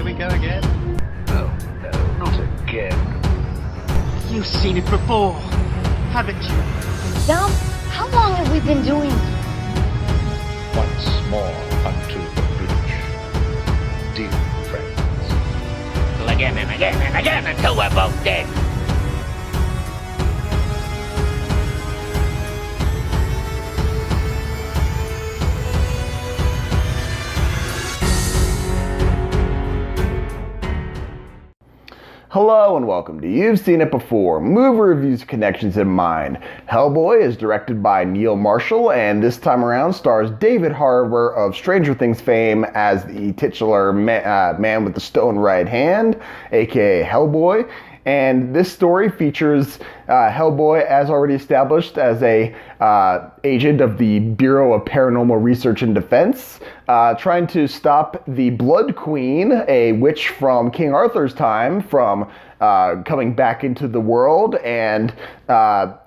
we go again? Oh, no, not again. You've seen it before, haven't you? Dom, how long have we been doing this? Once more unto the bridge, dear friends. Again and again and again until we're both dead. Hello and welcome to You've Seen It Before, movie reviews connections in mind. Hellboy is directed by Neil Marshall and this time around stars David Harbour of Stranger Things fame as the titular man with the stone right hand, aka Hellboy. And this story features Hellboy, as already established, as a agent of the Bureau of Paranormal Research and Defense, trying to stop the Blood Queen, a witch from King Arthur's time, from coming back into the world and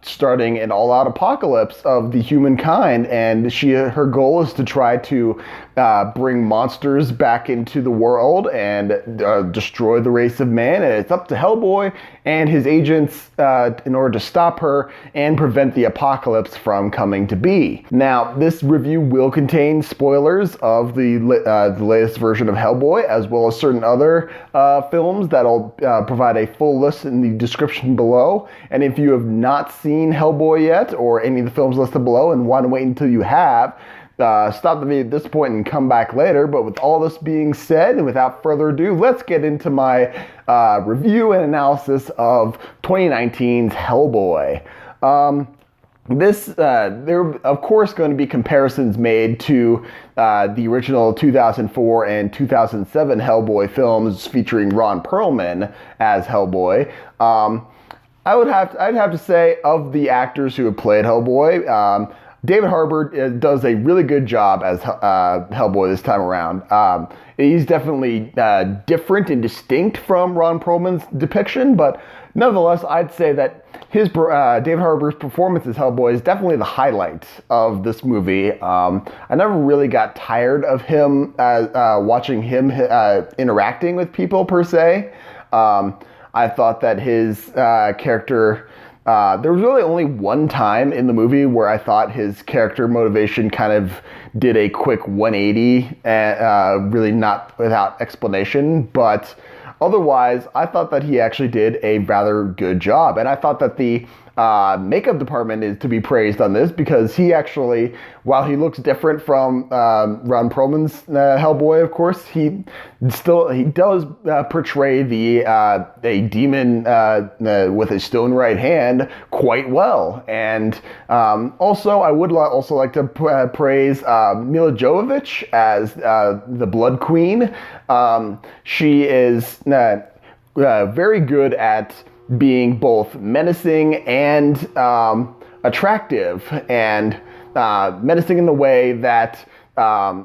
starting an all-out apocalypse of the humankind. And her goal is to try to bring monsters back into the world and destroy the race of man. And it's up to Hellboy and his agents in order to stop her and prevent the apocalypse from coming to be. Now, this review will contain spoilers of the latest version of Hellboy, as well as certain other films that'll provide a full list in the description below. And if you have not seen Hellboy yet, or any of the films listed below, and want to wait until you have, stop the video at this point and come back later. But with all this being said, and without further ado, let's get into my review and analysis of 2019's Hellboy. There are, of course, going to be comparisons made to the original 2004 and 2007 Hellboy films featuring Ron Perlman as Hellboy. I'd have to say, of the actors who have played Hellboy, David Harbour does a really good job as Hellboy this time around. He's definitely different and distinct from Ron Perlman's depiction, but nonetheless, I'd say that David Harbour's performance as Hellboy is definitely the highlight of this movie. I never really got tired of him watching him interacting with people per se. I thought that his character, there was really only one time in the movie where I thought his character motivation kind of did a quick 180, really not without explanation, but otherwise, I thought that he actually did a rather good job. And I thought that the makeup department is to be praised on this, because he actually, while he looks different from Ron Perlman's Hellboy, of course, he does portray a demon with a stone right hand quite well. And also, I would also like to praise Mila Jovovich as the Blood Queen. She is very good at being both menacing and attractive, and menacing in the way that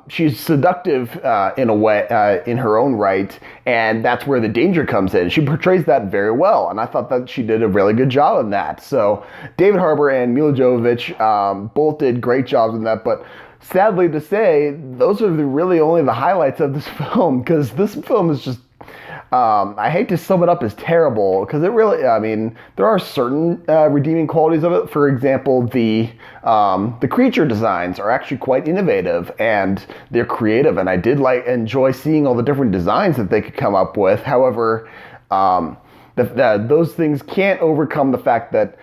she's seductive in a way, in her own right, and that's where the danger comes in. She portrays that very well, and I thought that she did a really good job in that. So David Harbour and Mila Jovovich both did great jobs in that, but sadly to say, those are really only the highlights of this film, because this film is just, I hate to sum it up as terrible, because it really, I mean, there are certain redeeming qualities of it. For example, the creature designs are actually quite innovative and they're creative, and I did enjoy seeing all the different designs that they could come up with. However, those things can't overcome the fact that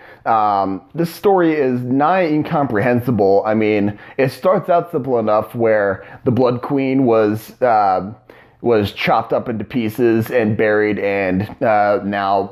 this story is nigh incomprehensible. I mean, it starts out simple enough where the Blood Queen was chopped up into pieces and buried, and now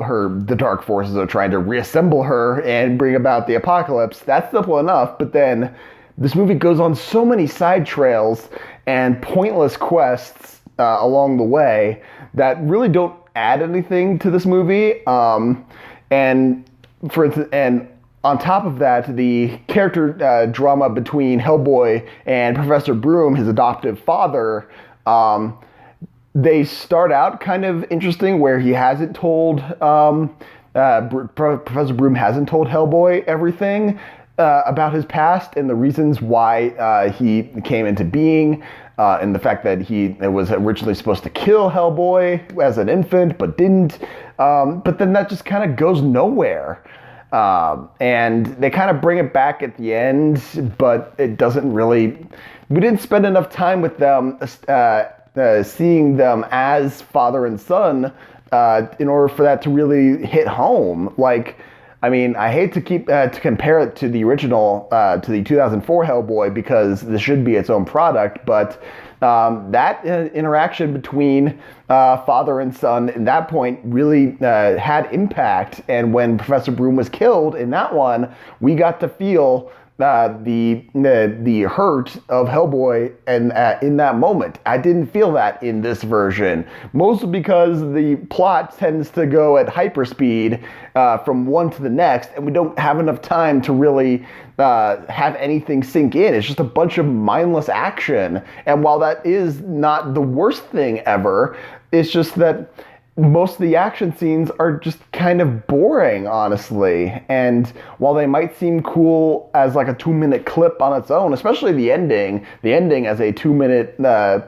the dark forces are trying to reassemble her and bring about the apocalypse. That's simple enough, but then this movie goes on so many side trails and pointless quests along the way that really don't add anything to this movie. And on top of that, the character drama between Hellboy and Professor Broom, his adoptive father, they start out kind of interesting, where he hasn't told, Professor Broom hasn't told Hellboy everything about his past and the reasons why he came into being. and the fact that he was originally supposed to kill Hellboy as an infant, but didn't. But then that just kind of goes nowhere. And they kind of bring it back at the end, but it doesn't really. We didn't spend enough time with them, seeing them as father and son, in order for that to really hit home. Like, I mean, I hate to to compare it to the original, to the 2004 Hellboy, because this should be its own product, but that interaction between father and son at that point really had impact. And when Professor Broom was killed in that one, we got to feel the hurt of Hellboy and in that moment. I didn't feel that in this version, mostly because the plot tends to go at hyperspeed from one to the next, and we don't have enough time to really have anything sink in. It's just a bunch of mindless action, and while that is not the worst thing ever, it's just that most of the action scenes are just kind of boring, honestly. And while they might seem cool as like a 2-minute clip on its own, especially the ending as a 2-minute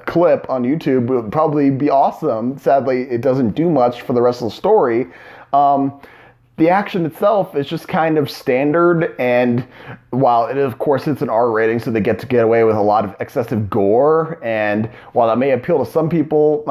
clip on YouTube would probably be awesome. Sadly, it doesn't do much for the rest of the story. The action itself is just kind of standard, and while it, of course, it's an R rating, so they get away with a lot of excessive gore, and while that may appeal to some people,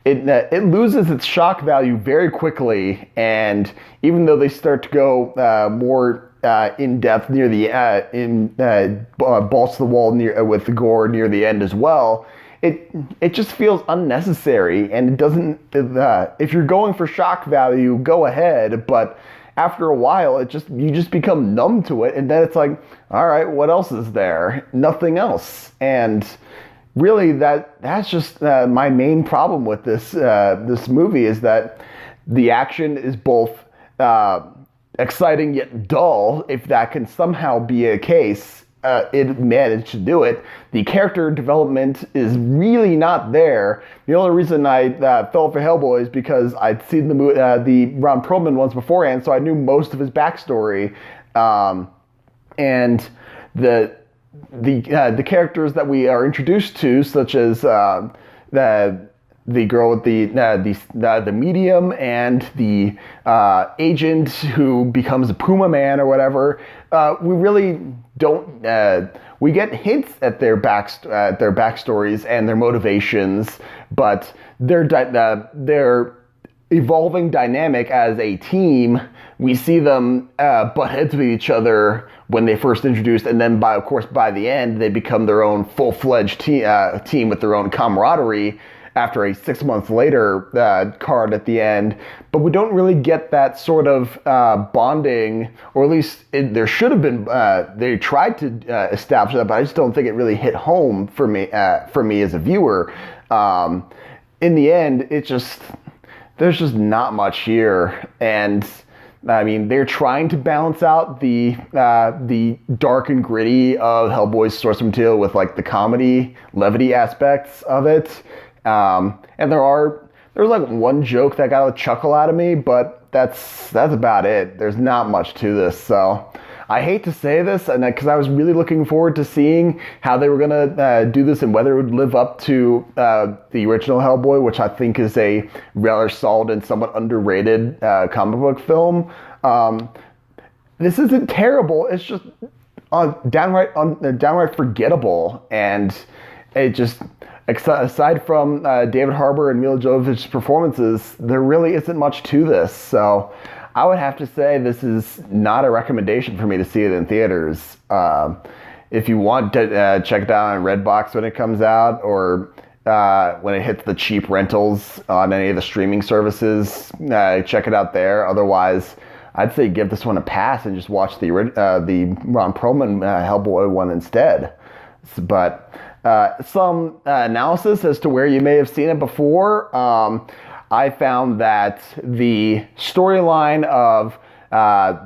it loses its shock value very quickly. And even though they start to go more in depth near the balls to the wall with the gore near the end as well, it just feels unnecessary, and it doesn't. If you're going for shock value, go ahead, but after a while, you just become numb to it, and then it's like, all right, what else is there? Nothing else. And really, that's just my main problem with this movie, is that the action is both exciting yet dull, if that can somehow be a case. It managed to do it. The character development is really not there. The only reason I fell for Hellboy is because I'd seen the Ron Perlman ones beforehand, so I knew most of his backstory, and the characters that we are introduced to, such as the girl with the medium and the agent who becomes a Puma Man or whatever, we really don't. We get hints at their backstories and their motivations, but their evolving dynamic as a team, we see them butt heads with each other when they first introduced, and then by the end they become their own full-fledged team with their own camaraderie after a 6 months later card at the end. But we don't really get that sort of bonding, or at least there should have been. They tried to establish that, but I just don't think it really hit home for me as a viewer. In the end, there's just not much here, and I mean, they're trying to balance out the dark and gritty of Hellboy's source material with like the comedy, levity aspects of it. And there's like one joke that got a chuckle out of me, but that's about it. There's not much to this, so I hate to say this, and because I was really looking forward to seeing how they were gonna do this and whether it would live up to the original Hellboy, which I think is a rather solid and somewhat underrated comic book film. This isn't terrible. It's just downright forgettable, and it just. Aside from David Harbour and Mila Jovovich's performances, there really isn't much to this. So I would have to say this is not a recommendation for me to see it in theaters. If you want to check it out on Redbox when it comes out, or when it hits the cheap rentals on any of the streaming services, check it out there. Otherwise, I'd say give this one a pass and just watch the Ron Perlman Hellboy one instead. But some analysis as to where you may have seen it before. I found that the storyline of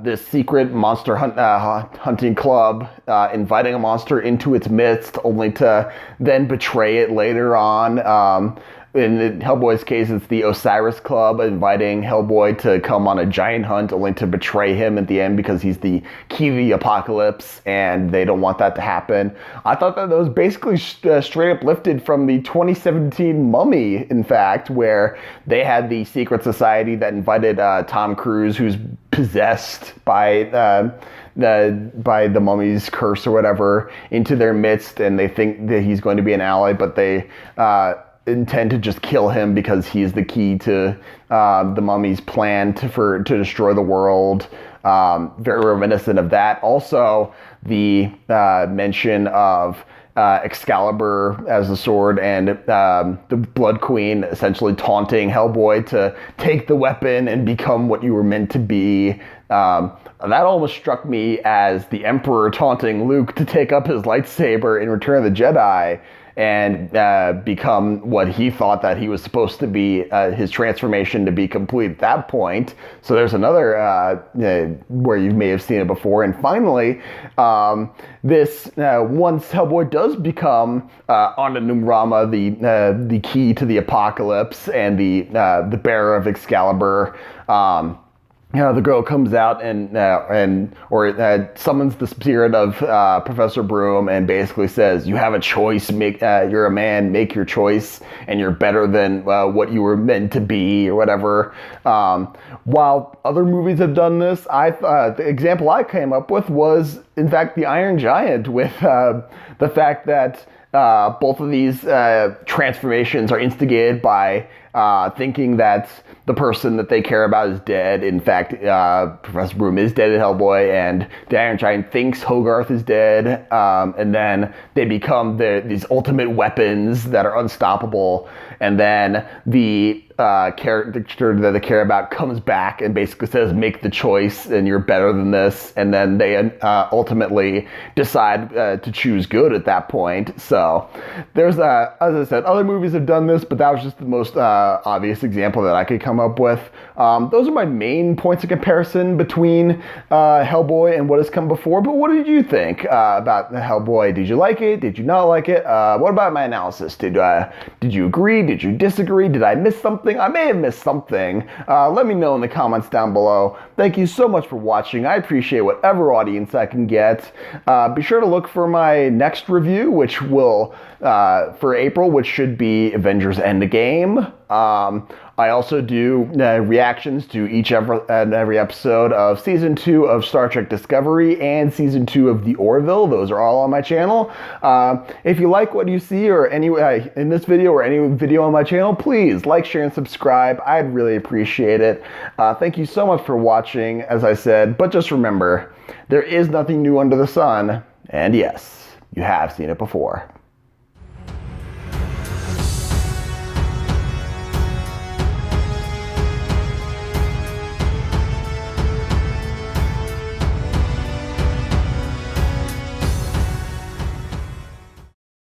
this secret monster hunting club inviting a monster into its midst only to then betray it later on in Hellboy's case, it's the Osiris Club inviting Hellboy to come on a giant hunt, only to betray him at the end because he's the key to the apocalypse, and they don't want that to happen. I thought that was basically straight up lifted from the 2017 Mummy, in fact, where they had the secret society that invited Tom Cruise, who's possessed by the mummy's curse or whatever, into their midst, and they think that he's going to be an ally, but they intend to just kill him because he's the key to the mummy's plan to destroy the world. Very reminiscent of that. Also, the mention of Excalibur as a sword, and the Blood Queen essentially taunting Hellboy to take the weapon and become what you were meant to be. That almost struck me as the Emperor taunting Luke to take up his lightsaber in Return of the Jedi and become what he thought that he was supposed to be, his transformation to be complete at that point. So there's another where you may have seen it before. And finally, this once Hellboy does become Ananum Rama, the key to the apocalypse and the bearer of Excalibur, the girl comes out and summons the spirit of Professor Broom and basically says, "You have a choice. You're a man. Make your choice, and you're better than what you were meant to be," or whatever. While other movies have done this, the example I came up with was, in fact, the Iron Giant, with the fact that both of these transformations are instigated by thinking that the person that they care about is dead. In fact, Professor Broom is dead in Hellboy, and the Iron Giant thinks Hogarth is dead, and then they become these ultimate weapons that are unstoppable, and then the character that they care about comes back and basically says, "Make the choice, and you're better than this," and then they ultimately decide to choose good at that point. So there's, as I said, other movies have done this, but that was just the most obvious example that I could come up with. Those are my main points of comparison between Hellboy and what has come before. But what did you think about Hellboy? Did you like it? Did you not like it? What about my analysis? Did you agree? Did you disagree? Did I miss something? I may have missed something. Let me know in the comments down below. Thank you so much for watching. I appreciate whatever audience I can get. Be sure to look for my next review, which will, for April, which should be Avengers Endgame. I also do reactions to each and every episode of Season 2 of Star Trek Discovery and Season 2 of The Orville. Those are all on my channel. If you like what you see or in this video or any video on my channel, please like, share, and subscribe. I'd really appreciate it. Thank you so much for watching, as I said, but just remember, there is nothing new under the sun, and yes, you have seen it before.